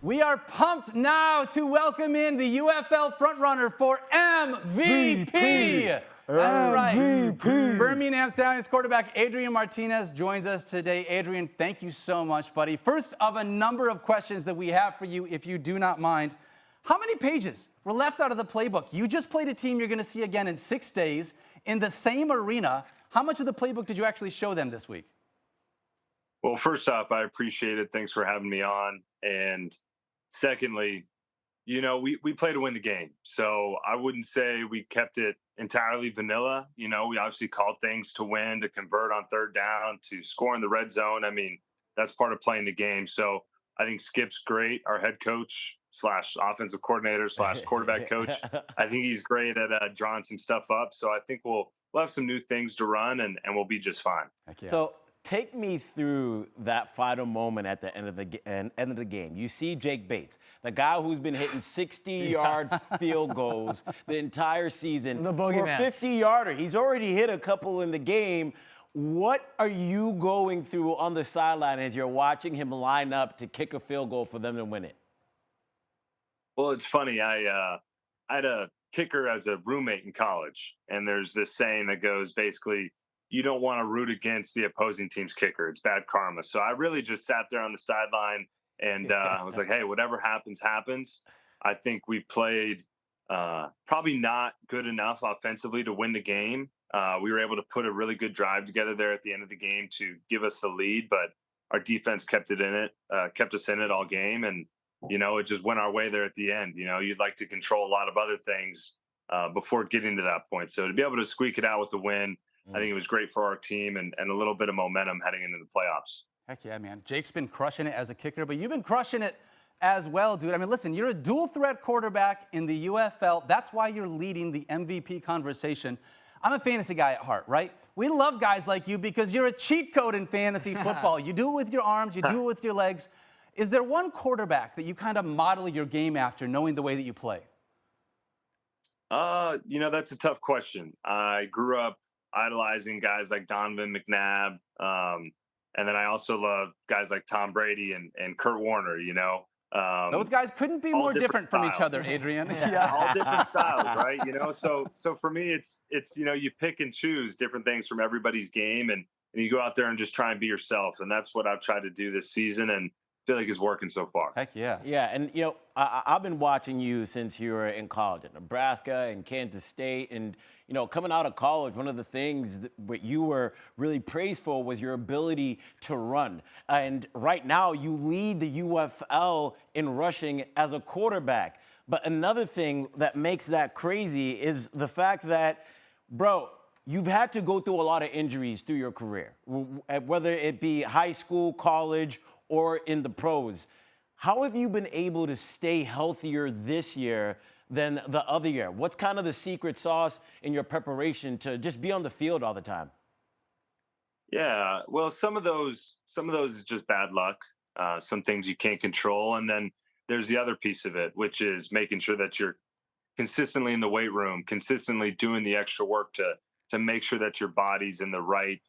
We are pumped now to welcome in the UFL frontrunner for MVP. That's right. Birmingham Stallions quarterback Adrian Martinez joins us today. Adrian, thank you so much, buddy. First of a number of questions that we have for you, if you do not mind. How many pages were left out of the playbook? You just played a team you're going to see again in 6 days in the same arena. How much of the playbook did you actually show them this week? Well, first off, I appreciate it. Thanks for having me on. And secondly, we play to win the game. So I wouldn't say we kept it entirely vanilla. We obviously called things to win, to convert on third down, to score in the red zone. I mean, that's part of playing the game. So I think Skip's great, our head coach / offensive coordinator / quarterback coach. I think he's great at drawing some stuff up. So I think we'll have some new things to run, and we'll be just fine. Heck yeah. So take me through that final moment at the end of the game. You see Jake Bates, the guy who's been hitting 60-yard field goals the entire season. The boogeyman. For a 50-yarder. He's already hit a couple in the game. What are you going through on the sideline as you're watching him line up to kick a field goal for them to win it? Well, it's funny. I had a kicker as a roommate in college, and there's this saying that goes basically, you don't want to root against the opposing team's kicker. It's bad karma. So I really just sat there on the sideline and I was like, hey, whatever happens, happens. I think we played probably not good enough offensively to win the game. We were able to put a really good drive together there at the end of the game to give us the lead, but our defense kept us in it all game. And, it just went our way there at the end. You'd like to control a lot of other things before getting to that point. So to be able to squeak it out with the win, I think it was great for our team and a little bit of momentum heading into the playoffs. Heck yeah, man. Jake's been crushing it as a kicker, but you've been crushing it as well, dude. I mean, listen, you're a dual-threat quarterback in the UFL. That's why you're leading the MVP conversation. I'm a fantasy guy at heart, right? We love guys like you because you're a cheat code in fantasy football. You do it with your arms. You do it with your legs. Is there one quarterback that you kind of model your game after, knowing the way that you play? That's a tough question. I grew up idolizing guys like Donovan McNabb. And then I also love guys like Tom Brady and Kurt Warner, Those guys couldn't be more different from each other, Adrian. Yeah, all different styles, right? So for me, it's you pick and choose different things from everybody's game and you go out there and just try and be yourself. And that's what I've tried to do this season and feel like it's working so far. Heck yeah. Yeah, and I've been watching you since you were in college at Nebraska and Kansas State. And, coming out of college, one of the things that you were really praised for was your ability to run. And right now, you lead the UFL in rushing as a quarterback. But another thing that makes that crazy is the fact that, bro, you've had to go through a lot of injuries through your career, whether it be high school, college, or in the pros. How have you been able to stay healthier this year than the other year? What's kind of the secret sauce in your preparation to just be on the field all the time? Yeah, well, some of those is just bad luck. Some things you can't control. And then there's the other piece of it, which is making sure that you're consistently in the weight room, consistently doing the extra work to make sure that your body's in the right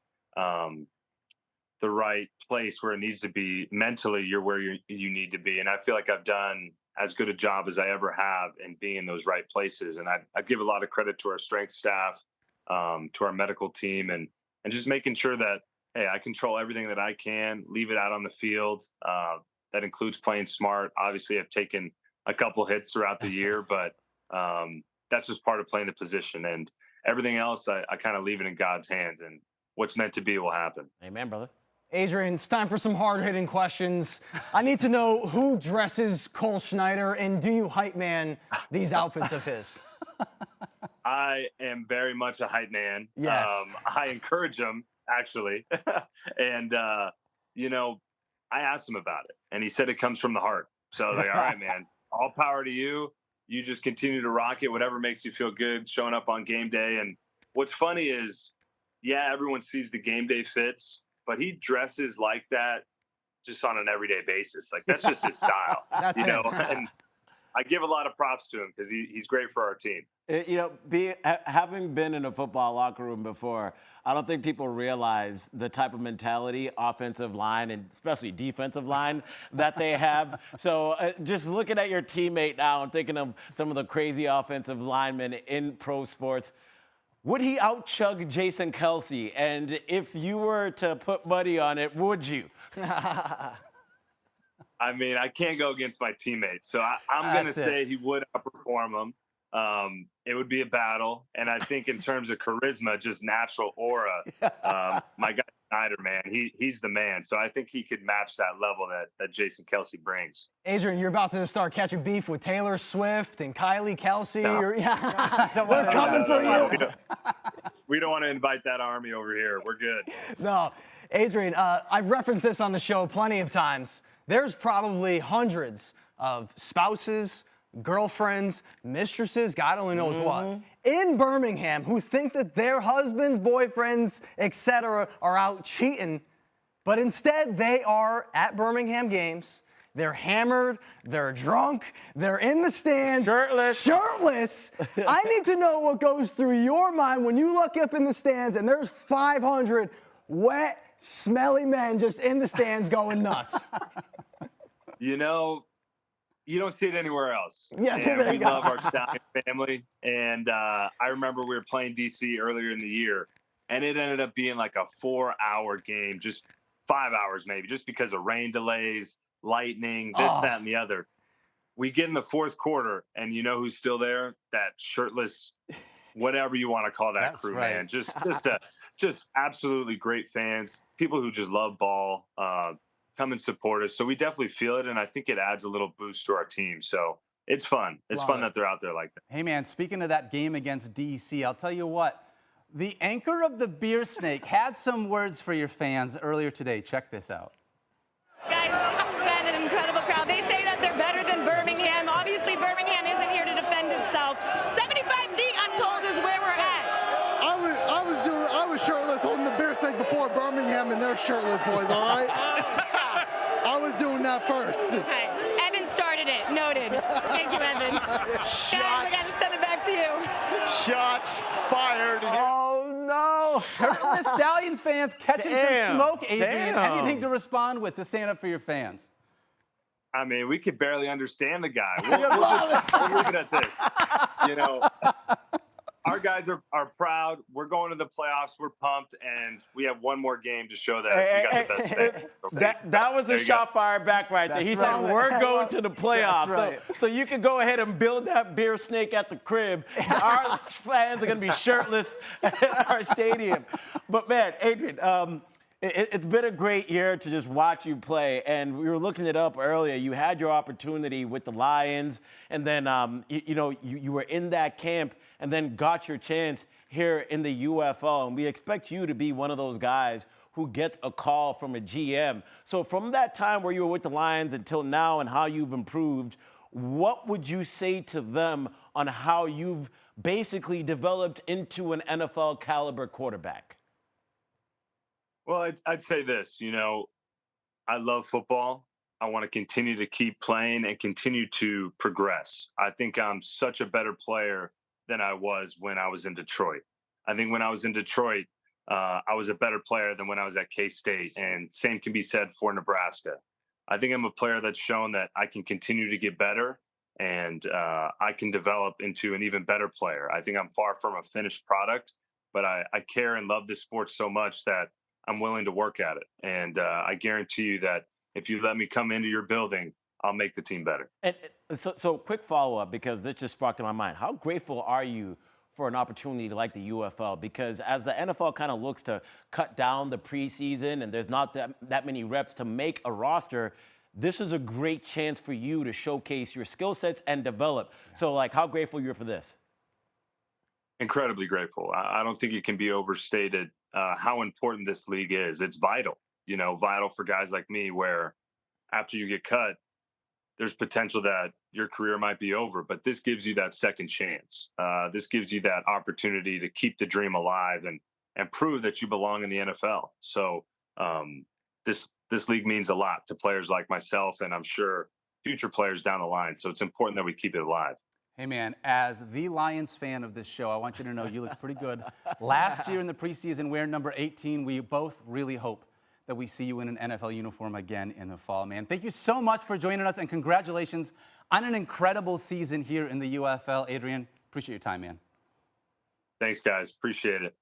place where it needs to be. Mentally, you're where you need to be. And I feel like I've done as good a job as I ever have in being in those right places. And I give a lot of credit to our strength staff, to our medical team, and just making sure that, hey, I control everything that I can, leave it out on the field. That includes playing smart. Obviously, I've taken a couple hits throughout the year, but that's just part of playing the position. And everything else, I kind of leave it in God's hands. And what's meant to be will happen. Amen, brother. Adrian, it's time for some hard-hitting questions. I need to know who dresses Cole Schneider, and do you hype man these outfits of his? I am very much a hype man. Yes. I encourage him, actually. And, I asked him about it, and he said it comes from the heart. So I was like, all right, man, all power to you. You just continue to rock it, whatever makes you feel good, showing up on game day. And what's funny is, yeah, everyone sees the game day fits, but he dresses like that just on an everyday basis. Like, that's just his style, That's him. I give a lot of props to him because he's great for our team. Having been in a football locker room before, I don't think people realize the type of mentality, offensive line and especially defensive line, that they have. So just looking at your teammate now and thinking of some of the crazy offensive linemen in pro sports, would he out-chug Jason Kelce? And if you were to put money on it, would you? I mean, I can't go against my teammates, so I'm going to say he would outperform him. It would be a battle, and I think in terms of charisma, just natural aura, my guy Schneider, man, he's the man. So I think he could match that level that Jason Kelce brings. Adrian, you're about to start catching beef with Taylor Swift and Kylie Kelsey. No. They're coming for you. We don't want to invite that army over here. We're good. No, Adrian, I've referenced this on the show plenty of times. There's probably hundreds of spouses, girlfriends, mistresses, God only knows what, in Birmingham who think that their husbands, boyfriends, etc. are out cheating, but instead they are at Birmingham games. They're hammered, they're drunk, they're in the stands. Shirtless. I need to know what goes through your mind when you look up in the stands and there's 500 wet, smelly men just in the stands going nuts. You know, you don't see it anywhere else. Yeah, and we love our Stallion family. And I remember we were playing DC earlier in the year, and it ended up being like a 4-hour game, just 5 hours maybe, just because of rain delays, lightning, this, that, and the other. We get in the fourth quarter, and you know who's still there? That shirtless, whatever you want to call that crew, man. Just absolutely great fans, people who just love ball. Come and support us. So we definitely feel it, and I think it adds a little boost to our team. So it's fun. It's fun that they're out there like that. Hey, man, speaking of that game against DC, I'll tell you what. The anchor of the Beer Snake had some words for your fans earlier today. Check this out. Guys, this has been an incredible crowd. They say that they're better than Birmingham. Obviously, Birmingham isn't here to defend itself. 75 feet, I'm told, is where we're at. I was shirtless holding the Beer Snake before Birmingham, and they're shirtless, boys, all right? I was doing that first. Okay. Evan started it. Noted. Thank you, Evan. Guys, I got to send it back to you. Shots fired. Oh, no. Shirtless Stallions fans catching some smoke, Adrian. Anything to respond with to stand up for your fans? I mean, we could barely understand the guy. We'll leave it at this. You know, our guys are proud. We're going to the playoffs. We're pumped, and we have one more game to show that we got the best fans. Okay? That was a shot fired back right there. He said, we're going to the playoffs. Right. So you can go ahead and build that Beer Snake at the crib. Our fans are going to be shirtless at our stadium. But, man, Adrian, it's been a great year to just watch you play. And we were looking it up earlier. You had your opportunity with the Lions, and then, you were in that camp and then got your chance here in the UFL. And we expect you to be one of those guys who gets a call from a GM. So from that time where you were with the Lions until now and how you've improved, what would you say to them on how you've basically developed into an NFL caliber quarterback? Well, I'd say this, I love football. I want to continue to keep playing and continue to progress. I think I'm such a better player than I was when I was in Detroit. I think when I was in Detroit, I was a better player than when I was at K-State, and same can be said for Nebraska. I think I'm a player that's shown that I can continue to get better, and I can develop into an even better player. I think I'm far from a finished product, but I care and love this sport so much that I'm willing to work at it. And I guarantee you that if you let me come into your building, I'll make the team better. And so quick follow-up, because this just sparked in my mind. How grateful are you for an opportunity like the UFL? Because as the NFL kind of looks to cut down the preseason and there's not that many reps to make a roster, this is a great chance for you to showcase your skill sets and develop. So, how grateful you're for this? Incredibly grateful. I don't think it can be overstated how important this league is. It's vital, vital for guys like me, where after you get cut, there's potential that your career might be over, but this gives you that second chance. This gives you that opportunity to keep the dream alive and prove that you belong in the NFL. So this league means a lot to players like myself, and I'm sure future players down the line. So it's important that we keep it alive. Hey, man, as the Lions fan of this show, I want you to know you look pretty good. Last year in the preseason, wearing number 18, we both really hope that we see you in an NFL uniform again in the fall, man. Thank you so much for joining us, and congratulations on an incredible season here in the UFL. Adrian, appreciate your time, man. Thanks, guys. Appreciate it.